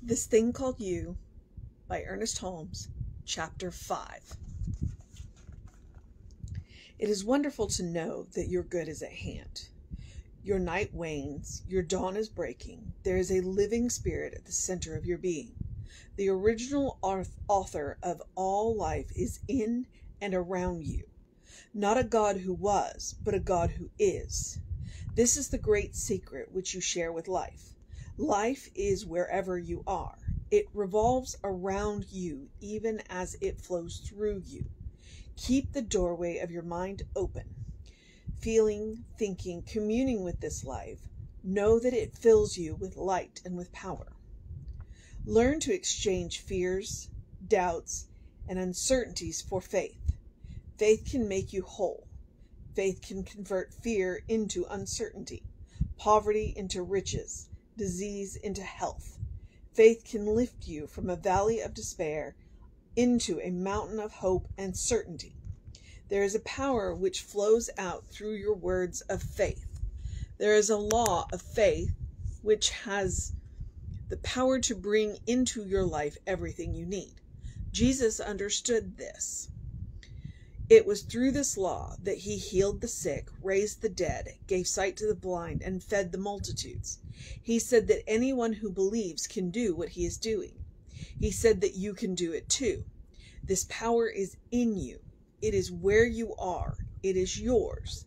This Thing Called You by Ernest Holmes, Chapter 5. It is wonderful to know that your good is at hand. Your night wanes, your dawn is breaking. There is a living spirit at the center of your being. The original author of all life is in and around you. Not a God who was, but a God who is. This is the great secret which you share with life. Life is wherever you are. It revolves around you even as it flows through you. Keep the doorway of your mind open. Feeling, thinking, communing with this life, know that it fills you with light and with power. Learn to exchange fears, doubts, and uncertainties for faith. Faith can make you whole. Faith can convert fear into uncertainty, poverty into riches, disease into health. Faith can lift you from a valley of despair into a mountain of hope and certainty. There is a power which flows out through your words of faith. There is a law of faith which has the power to bring into your life everything you need. Jesus understood this. It was through this law that he healed the sick, raised the dead, gave sight to the blind, and fed the multitudes. He said that anyone who believes can do what he is doing. He said that you can do it too. This power is in you. It is where you are. It is yours,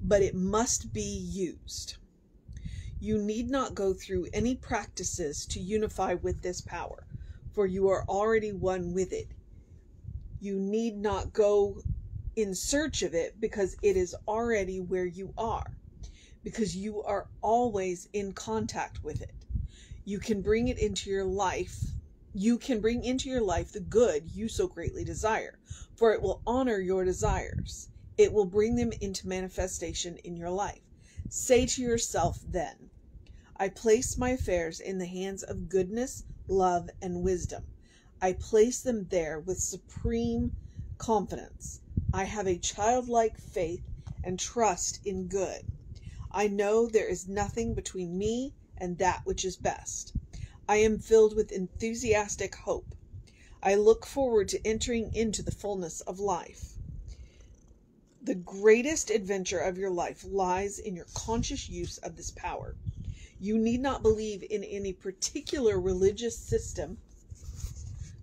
but it must be used. You need not go through any practices to unify with this power, for you are already one with it. You need not go in search of it because it is already where you are, because you are always in contact with it. You can bring it into your life. You can bring into your life the good you so greatly desire, for it will honor your desires. It will bring them into manifestation in your life. Say to yourself then, I place my affairs in the hands of goodness, love, and wisdom. I place them there with supreme confidence. I have a childlike faith and trust in good. I know there is nothing between me and that which is best. I am filled with enthusiastic hope. I look forward to entering into the fullness of life. The greatest adventure of your life lies in your conscious use of this power. You need not believe in any particular religious system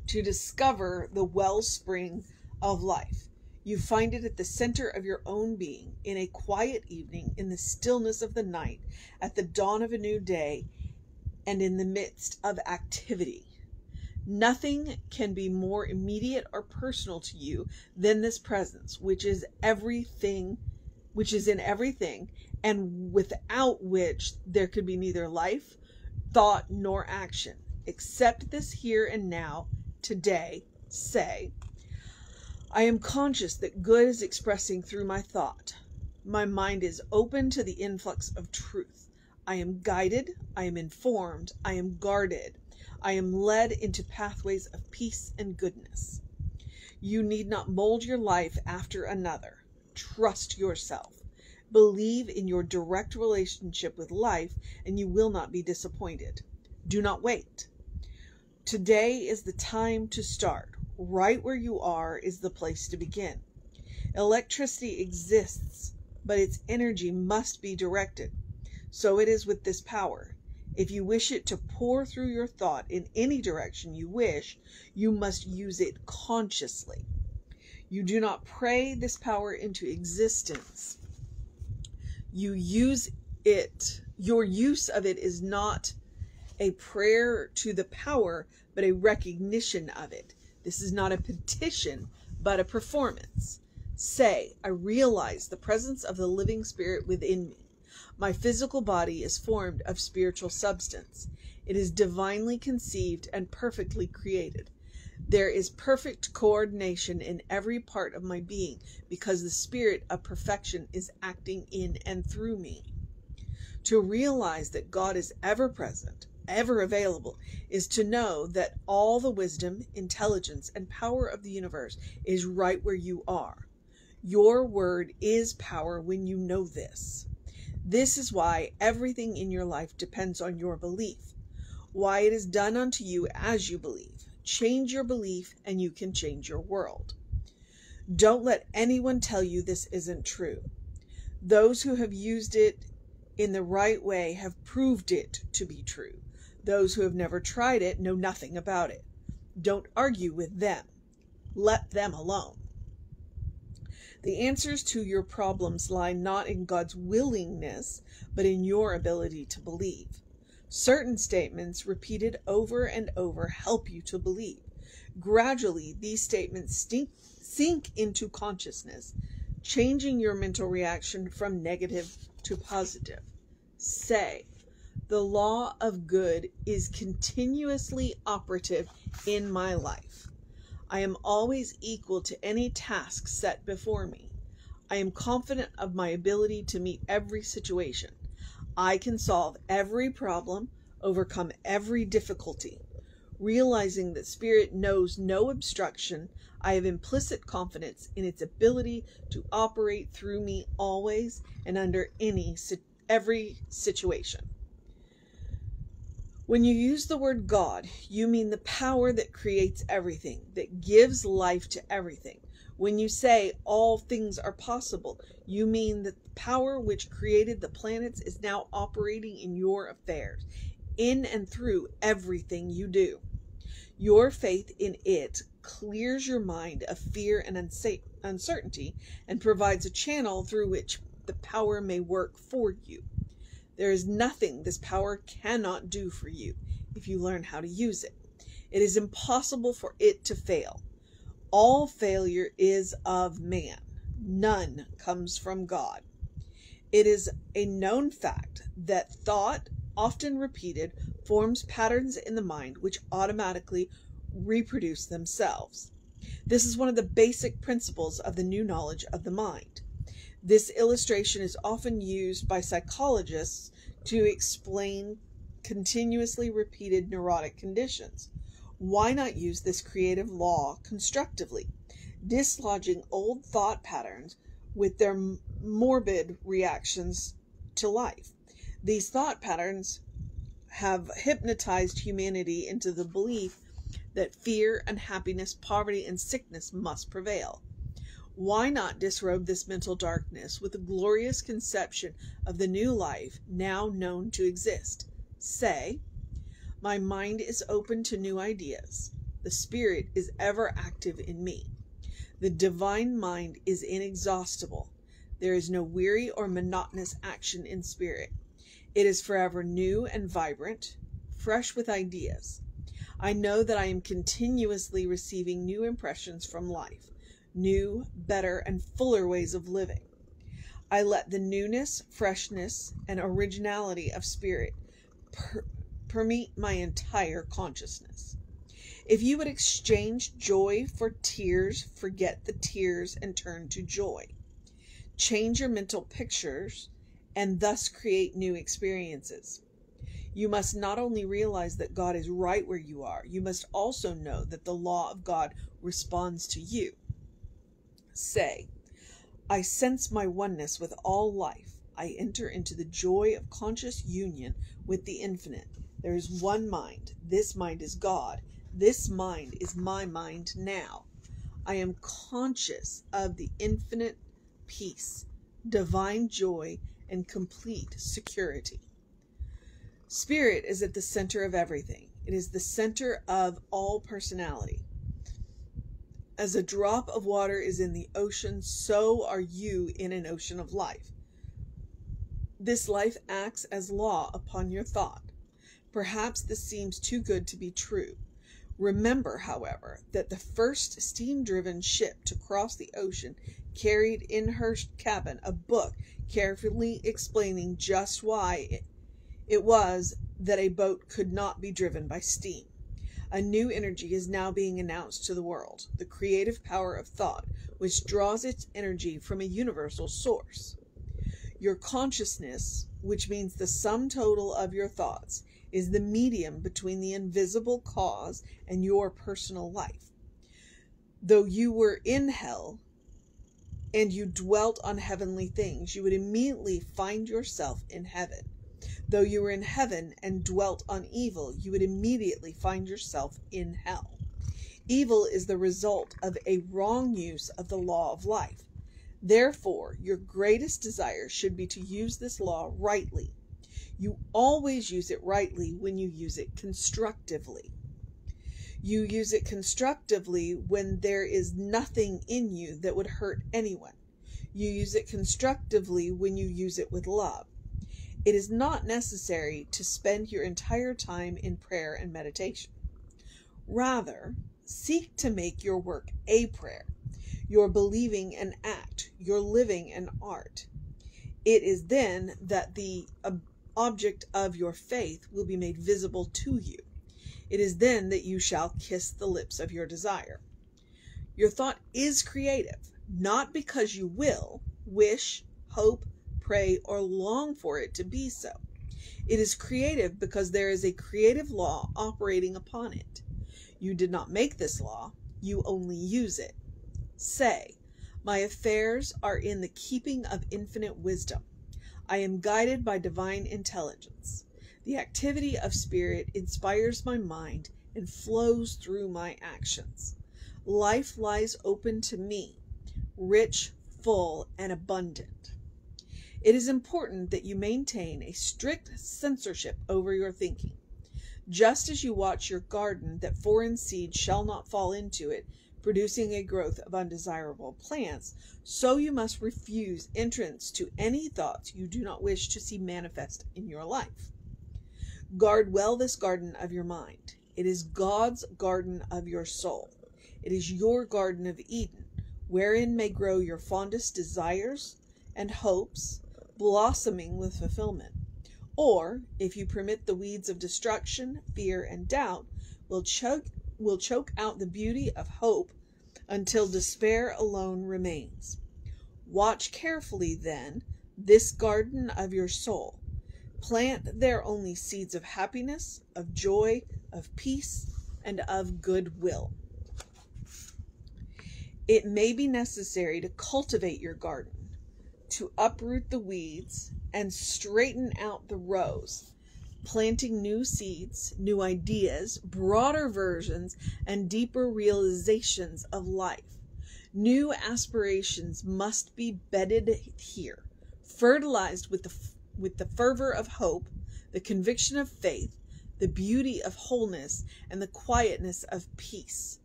to discover the wellspring of life. You find it at the center of your own being, in a quiet evening, in the stillness of the night, at the dawn of a new day, and in the midst of activity. Nothing can be more immediate or personal to you than this presence, which is in everything, and without which there could be neither life, thought, nor action. Accept this here and now, today. Say, I am conscious that good is expressing through my thought. My mind is open to the influx of truth. I am guided, I am informed, I am guarded, I am led into pathways of peace and goodness. You need not mold your life after another. Trust yourself. Believe in your direct relationship with life, and you will not be disappointed. Do not wait. Today is the time to start. Right where you are is the place to begin. Electricity exists, but its energy must be directed. So it is with this power. If you wish it to pour through your thought in any direction you wish, you must use it consciously. You do not pray this power into existence. You use it. Your use of it is not a prayer to the power, but a recognition of it. This is not a petition, but a performance. Say, I realize the presence of the living spirit within me. My physical body is formed of spiritual substance. It is divinely conceived and perfectly created. There is perfect coordination in every part of my being because the spirit of perfection is acting in and through me. To realize that God is ever present, ever available, is to know that all the wisdom, intelligence, and power of the universe is right where you are. Your word is power when you know this. This is why everything in your life depends on your belief. Why it is done unto you as you believe. Change your belief and you can change your world. Don't let anyone tell you this isn't true. Those who have used it in the right way have proved it to be true. Those who have never tried it know nothing about it. Don't argue with them. Let them alone. The answers to your problems lie not in God's willingness, but in your ability to believe. Certain statements repeated over and over help you to believe. Gradually, these statements sink into consciousness, changing your mental reaction from negative to positive. Say, the law of good is continuously operative in my life. I am always equal to any task set before me. I am confident of my ability to meet every situation. I can solve every problem, overcome every difficulty. Realizing that Spirit knows no obstruction, I have implicit confidence in its ability to operate through me always and under every situation. When you use the word God, you mean the power that creates everything, that gives life to everything. When you say all things are possible, you mean that the power which created the planets is now operating in your affairs, in and through everything you do. Your faith in it clears your mind of fear and uncertainty and provides a channel through which the power may work for you. There is nothing this power cannot do for you if you learn how to use it. It is impossible for it to fail. All failure is of man. None comes from God. It is a known fact that thought, often repeated, forms patterns in the mind which automatically reproduce themselves. This is one of the basic principles of the new knowledge of the mind. This illustration is often used by psychologists to explain continuously repeated neurotic conditions. Why not use this creative law constructively, dislodging old thought patterns with their morbid reactions to life? These thought patterns have hypnotized humanity into the belief that fear, unhappiness, poverty, and sickness must prevail. Why not disrobe this mental darkness with a glorious conception of the new life now known to exist? Say, my mind is open to new ideas. The Spirit is ever active in me. The divine mind is inexhaustible. There is no weary or monotonous action in Spirit. It is forever new and vibrant, fresh with ideas. I know that I am continuously receiving new impressions from life, new, better, and fuller ways of living. I let the newness, freshness, and originality of Spirit permeate my entire consciousness. If you would exchange joy for tears, forget the tears and turn to joy. Change your mental pictures and thus create new experiences. You must not only realize that God is right where you are, you must also know that the law of God responds to you. Say, I sense my oneness with all life. I enter into the joy of conscious union with the infinite. There is one mind. This mind is God. This mind is my mind now. I am conscious of the infinite peace, divine joy, and complete security. Spirit is at the center of everything. It is the center of all personality. As a drop of water is in the ocean, so are you in an ocean of life. This life acts as law upon your thought. Perhaps this seems too good to be true. Remember, however, that the first steam-driven ship to cross the ocean carried in her cabin a book carefully explaining just why it was that a boat could not be driven by steam. A new energy is now being announced to the world, the creative power of thought, which draws its energy from a universal source. Your consciousness, which means the sum total of your thoughts, is the medium between the invisible cause and your personal life. Though you were in hell and you dwelt on heavenly things, you would immediately find yourself in heaven. Though you were in heaven and dwelt on evil, you would immediately find yourself in hell. Evil is the result of a wrong use of the law of life. Therefore, your greatest desire should be to use this law rightly. You always use it rightly when you use it constructively. You use it constructively when there is nothing in you that would hurt anyone. You use it constructively when you use it with love. It is not necessary to spend your entire time in prayer and meditation. Rather, seek to make your work a prayer, your believing an act, your living an art. It is then that the object of your faith will be made visible to you. It is then that you shall kiss the lips of your desire. Your thought is creative, not because you will, wish, hope, pray, or long for it to be so. It is creative because there is a creative law operating upon it. You did not make this law, you only use it. Say, my affairs are in the keeping of infinite wisdom. I am guided by divine intelligence. The activity of spirit inspires my mind and flows through my actions. Life lies open to me, rich, full, and abundant. It is important that you maintain a strict censorship over your thinking. Just as you watch your garden that foreign seeds shall not fall into it, producing a growth of undesirable plants, so you must refuse entrance to any thoughts you do not wish to see manifest in your life. Guard well this garden of your mind. It is God's garden of your soul. It is your garden of Eden, wherein may grow your fondest desires and hopes, blossoming with fulfillment. Or, if you permit the weeds of destruction, fear, and doubt, will choke out the beauty of hope until despair alone remains. Watch carefully, then, this garden of your soul. Plant there only seeds of happiness, of joy, of peace, and of goodwill. It may be necessary to cultivate your garden, to uproot the weeds and straighten out the rows, planting new seeds, new ideas, broader versions, and deeper realizations of life. New aspirations must be bedded here, fertilized with the fervor of hope, the conviction of faith, the beauty of wholeness, and the quietness of peace.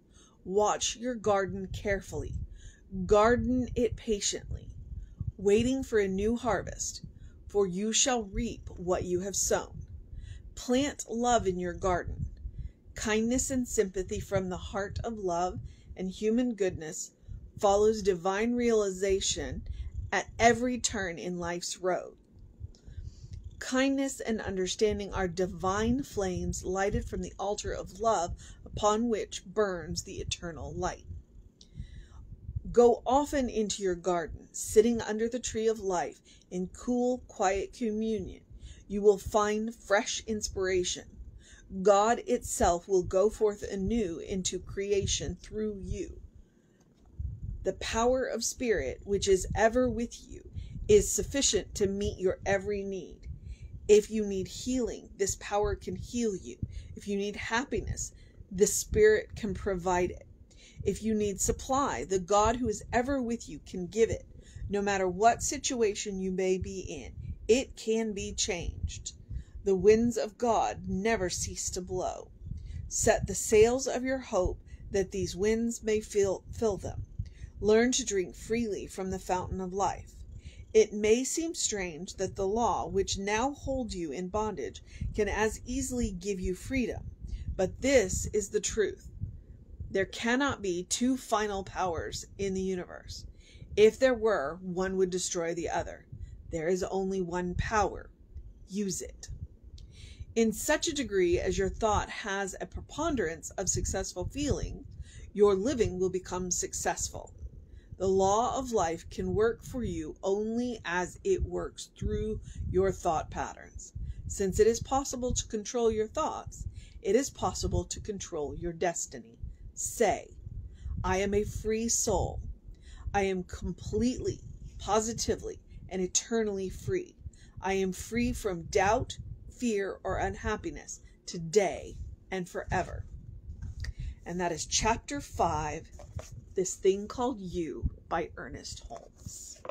Watch your garden carefully. Garden it patiently, waiting for a new harvest, for you shall reap what you have sown. Plant love in your garden. Kindness and sympathy from the heart of love and human goodness follows divine realization at every turn in life's road. Kindness and understanding are divine flames lighted from the altar of love upon which burns the eternal light. Go often into your garden, sitting under the tree of life in cool, quiet communion. You will find fresh inspiration. God itself will go forth anew into creation through you. The power of spirit, which is ever with you, is sufficient to meet your every need. If you need healing, this power can heal you. If you need happiness, the Spirit can provide it. If you need supply, the God who is ever with you can give it. No matter what situation you may be in, it can be changed. The winds of God never cease to blow. Set the sails of your hope that these winds may fill them. Learn to drink freely from the fountain of life. It may seem strange that the law, which now holds you in bondage, can as easily give you freedom, but this is the truth. There cannot be two final powers in the universe. If there were, one would destroy the other. There is only one power. Use it. In such a degree as your thought has a preponderance of successful feeling, your living will become successful. The law of life can work for you only as it works through your thought patterns. Since it is possible to control your thoughts, it is possible to control your destiny. Say, I am a free soul. I am completely, positively, and eternally free. I am free from doubt, fear, or unhappiness today and forever. And that is chapter 5, This Thing Called You by Ernest Holmes.